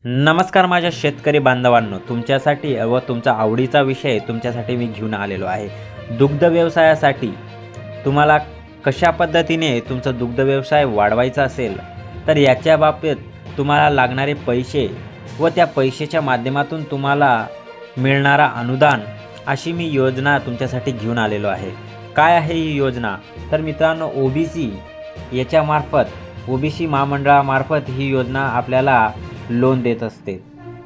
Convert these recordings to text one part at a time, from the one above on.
नमस्कार माझ्या शेतकरी बांधवांनो, तुमच्यासाठी व तुमचा आवडीचा विषय तुमच्यासाठी मी घेऊन आलेलो आहे। दुग्ध व्यवसायासाठी तुम्हाला कशा पद्धतीने तुमचा दुग्ध व्यवसाय वाढवायचा असेल तर याच्या बाबतीत तुम्हाला लागणारे पैसे व त्या पैशाच्या माध्यमातून तुम्हाला मिळणारा अनुदान अशी मी योजना तुमच्यासाठी घेऊन आलेलो आहे। काय आहे ही योजना? तर मित्रांनो, ओबीसी याच्यामार्फत ओबीसी महामंडळामार्फत ही योजना आपल्याला लोन देत असते।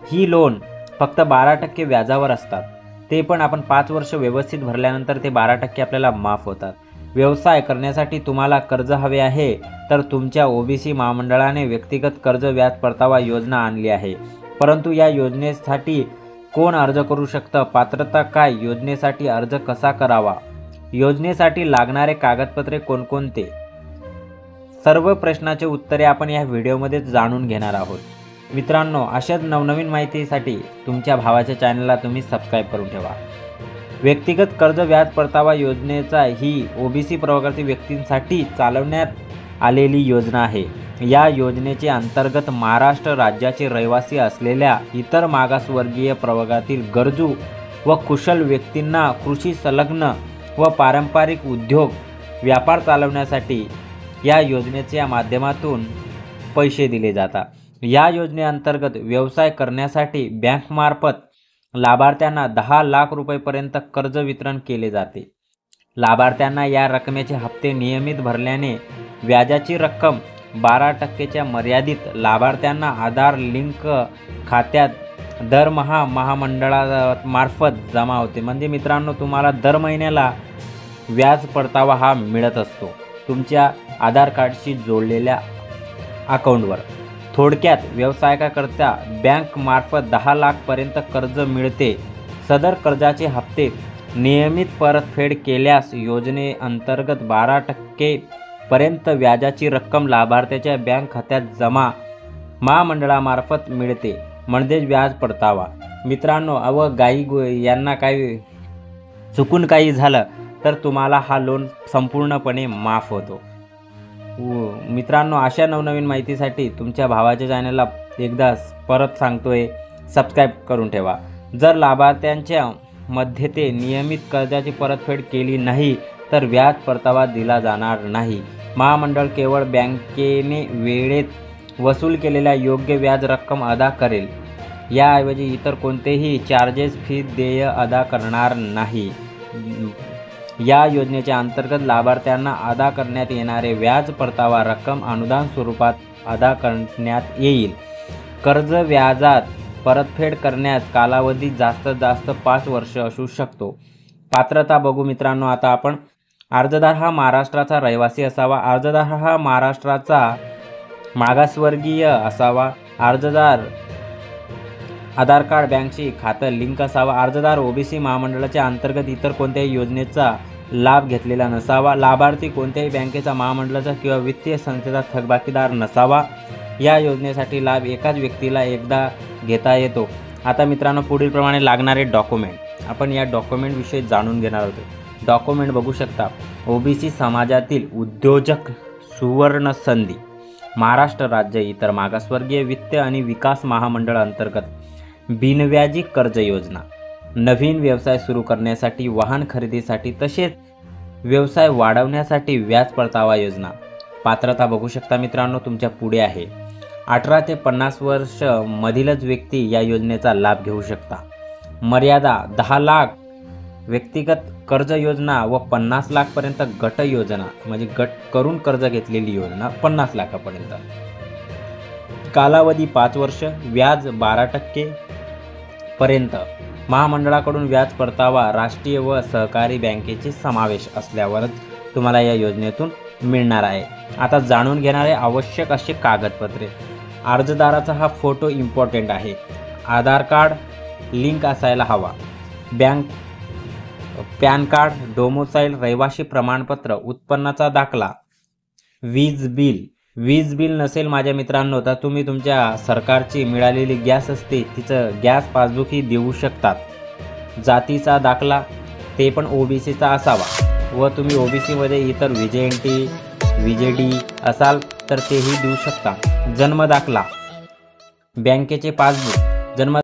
ही लोन फक्त 12% व्याजावर असतात, ते पण आपण 5 वर्ष व्यवस्थित भरल्यानंतर ते 12% आपल्याला माफ होतात। व्यवसाय करण्यासाठी तुम्हाला कर्ज हवे आहे तर तुमच्या ओबीसी महामंडळाने व्यक्तिगत कर्ज व्याज परतावा योजना आणली आहे। परंतु या योजनेसाठी कोण अर्ज करू शकतं, पात्रता काय, योजनेसाठी अर्ज कसा करावा, योजनेसाठी लागणारे कागदपत्रे कोणकोणते, सर्व प्रश्नाचे उत्तरे आपण या व्हिडिओमध्ये जाणून घेणार आहोत। मित्रांनो, अशाच नवनवीन माहितीसाठी तुमच्या भावाच्या चॅनलला तुम्ही सबस्क्राईब करून ठेवा। व्यक्तिगत कर्ज व्याज परतावा योजनेचा ही ओबीसी प्रवर्गातील व्यक्तींसाठी चालवण्यात आलेली योजना आहे। या योजनेचे अंतर्गत महाराष्ट्र राज्याचे रहिवासी असलेल्या इतर मागासवर्गीय प्रवर्गातील गरजू व कुशल व्यक्तींना कृषी संलग्न व पारंपरिक उद्योग व्यापार चालवण्यासाठी या योजनेच्या माध्यमातून पैसे दिले जातात। या योजनेअंतर्गत व्यवसाय करण्यासाठी बँकमार्फत लाभार्थ्यांना 10 लाख रुपयेपर्यंत कर्ज वितरण केले जाते। लाभार्थ्यांना या रकमेचे हप्ते नियमित भरल्याने व्याजाची रक्कम 12%च्या मर्यादित लाभार्थ्यांना आधार लिंक खात्यात दरमहा महामंडळामार्फत जमा होते। म्हणजे मित्रांनो, तुम्हाला दर महिन्याला व्याज परतावा हा मिळत असतो तुमच्या आधार कार्डशी जोडलेल्या अकाउंटवर। थोडक्यात, व्यवसायाकरता बँकमार्फत 10 लाखपर्यंत कर्ज मिळते। सदर कर्जाचे हप्ते नियमित परतफेड केल्यास योजनेअंतर्गत 12% पर्यंत व्याजाची रक्कम लाभार्थ्याच्या बँक खात्यात जमा महामंडळामार्फत मिळते, म्हणजेच व्याज परतावा। मित्रांनो, यांना काही चुकून काही झालं तर तुम्हाला हा लोन संपूर्णपणे माफ होतो। मित्रांनो, अशा नवनवीन माहितीसाठी तुमच्या भावाच्या चॅनलला एकदा परत सांगतोय, सबस्क्राईब करून ठेवा। जर लाभार्थ्यांच्या मध्ये ते नियमित कर्जाची परतफेड केली नाही तर व्याज परतावा दिला जाणार नाही। महामंडळ केवळ बँकेने वेळेत वसूल केलेल्या योग्य व्याज रक्कम अदा करेल, याऐवजी इतर कोणतेही चार्जेस, फी, देय अदा करणार नाही। या योजनेच्या अंतर्गत लाभार्थ्यांना अदा करण्यात येणारे व्याज परतावा रक्कम अनुदान स्वरूपात अदा करण्यात येईल। कर्ज व्याजात परतफेड करण्यास कालावधी जास्तीत जास्त 5 वर्ष असू शकतो। पात्रता बघू मित्रांनो, आता आपण अर्जदार हा महाराष्ट्राचा रहिवासी असावा, अर्जदार हा महाराष्ट्राचा मागासवर्गीय असावा, अर्जदार आधार कार्ड बँकशी खातं लिंक असावा, अर्जदार ओबीसी महामंडळाच्या अंतर्गत इतर कोणत्याही योजनेचा लाभ घेतलेला नसावा, लाभार्थी कोणत्याही बँकेचा, महामंडळाचा किंवा वित्तीय संस्थेचा थकबाकीदार नसावा। या योजनेसाठी लाभ एकाच व्यक्तीला एकदा घेता येतो। आता मित्रांनो, पुढील प्रमाणे लागणारे डॉक्युमेंट आपण या डॉक्युमेंट विषयी जाणून घेणार आहोत। डॉक्युमेंट बघू शकता। ओबीसी समाजातील उद्योजक सुवर्ण संधी महाराष्ट्र राज्य इतर मागासवर्गीय वित्त आणि विकास महामंडळ अंतर्गत बिनव्याजी कर्ज योजना, नवीन व्यवसाय सुरू करण्यासाठी, वाहन खरेदीसाठी तसेच व्यवसाय वाढवण्यासाठी व्याज परतावा योजना। पात्रता बघू शकता मित्रांनो, तुमच्या पुढे आहे। 18 ते 50 वर्ष मधीलच व्यक्ती या योजनेचा लाभ घेऊ शकता। मर्यादा 10 लाख व्यक्तिगत कर्ज योजना व 50 लाखपर्यंत गट योजना, म्हणजे गट करून कर्ज घेतलेली योजना 50 लाखापर्यंत। कालावधी 5 वर्ष, व्याज 12% पर्यंत। महामंडळाकडून व्याज परतावा राष्ट्रीय व सहकारी बँकेचे समावेश असल्यावरच तुम्हाला या योजनेतून मिळणार आहे। आता जाणून घेणारे आवश्यक असे कागदपत्रे। अर्जदाराचा हा फोटो इम्पॉर्टंट आहे। आधार कार्ड लिंक असायला हवा, पॅन कार्ड, डोमोसाईल, रहिवासी प्रमाणपत्र, उत्पन्नाचा दाखला, वीज बिल नसेल माझ्या मित्रांनो तर तुम्ही तुमच्या सरकारची मिळालेली गॅस असते तिचं गॅस पासबुकही देऊ शकतात। जातीचा दाखला ते पण ओबीसीचा असावा व तुम्ही ओबीसीमध्ये इतर VJNT VJD असाल तर तेही देऊ शकता। जन्म दाखला, बँकेचे पासबुक, जन्म